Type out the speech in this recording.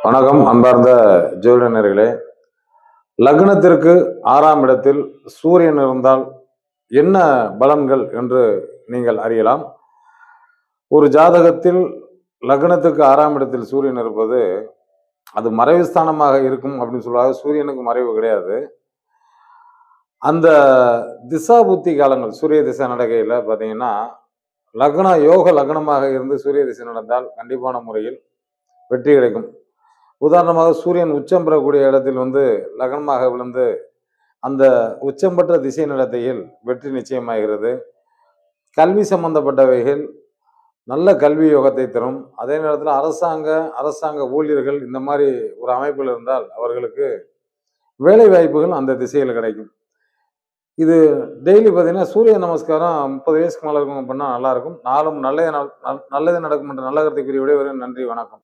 வணக்கம் அன்பார்ந்த ஜோதிடர்களே. லக்னத்திற்கு 6ஆம் இடத்தில் சூரியன் இருந்தால் என்ன பலன்கள் என்று நீங்கள் அறியலாம். ஒரு ஜாதகத்தில் லக்னத்துக்கு 6ஆம் இடத்தில் சூரியன் இருப்பது அது மறைவு ஸ்தானமாக இருக்கும் அப்படின்னு சொல்லுவாங்க. சூரியனுக்கு மறைவு கிடையாது. அந்த திசா புத்தி காலங்கள் சூரிய திசை நடக்கையில் பார்த்தீங்கன்னா, யோக லக்னமாக இருந்து சூரிய திசை நடந்தால் கண்டிப்பான முறையில் வெற்றி கிடைக்கும். உதாரணமாக சூரியன் உச்சம் பெறக்கூடிய இடத்தில் லக்னமாக விழுந்து அந்த உச்சம் பெற்ற திசை நடத்தையில் வெற்றி நிச்சயமாகிறது. கல்வி சம்பந்தப்பட்டவைகள் நல்ல கல்வி யோகத்தை தரும். அதே நேரத்தில் அரசாங்க ஊழியர்கள் இந்த மாதிரி ஒரு அமைப்பில் இருந்தால் அவர்களுக்கு வேலை வாய்ப்புகள் அந்த திசையில் கிடைக்கும். இது டெய்லி பார்த்தீங்கன்னா சூரிய நமஸ்காரம் 30 வயசுக்கு மேலே இருக்கும் பண்ணால் நல்லா இருக்கும். நாளும் நல்லது நடக்கும் என்ற நல்ல கருத்தை கூறிய விடைபெறுகிறேன். நன்றி, வணக்கம்.